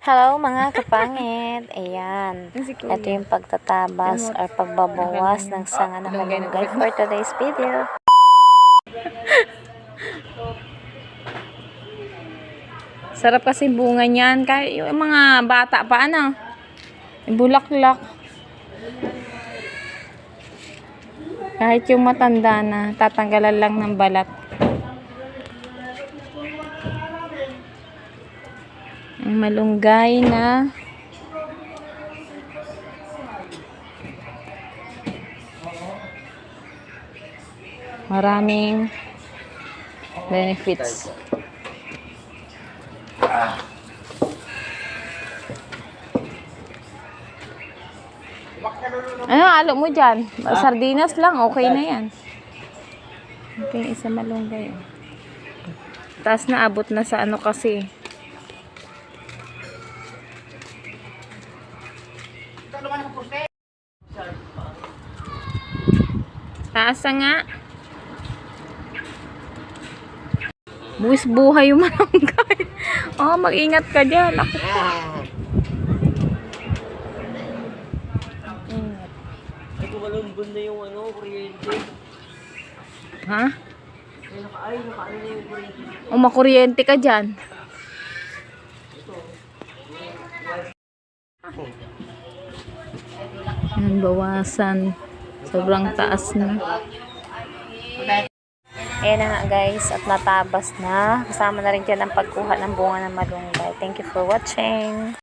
Hello mga kapangit. Ayan. Ito yung pagtatabas or pagbabawas ng sanga ng malunggay for today's video. Sarap kasi bunga niyan. Kahit yung mga bata pa, ano? Yung bulaklak. Kahit yung matanda na, tatanggalan lang ng balat. Ang malunggay na maraming benefits. Ano, alo mo dyan? Sardinas lang, okay na yan. Okay, isa malunggay. Taas na, abot na sa ano kasi. Taas na nga. Buwis buhay yung malunggay. Oh, mag-ingat ka dyan. Ako po. Ay, kumalambon na yung ano, kuryente. Ha? Ay, nakaano na yung kuryente. O, makuryente ka dyan. Yan, bawasan. Sobrang taas na. Ayan na nga guys, at natabas na. Kasama na rin dyan ang pagkuha ng bunga ng malunggay. Thank you for watching.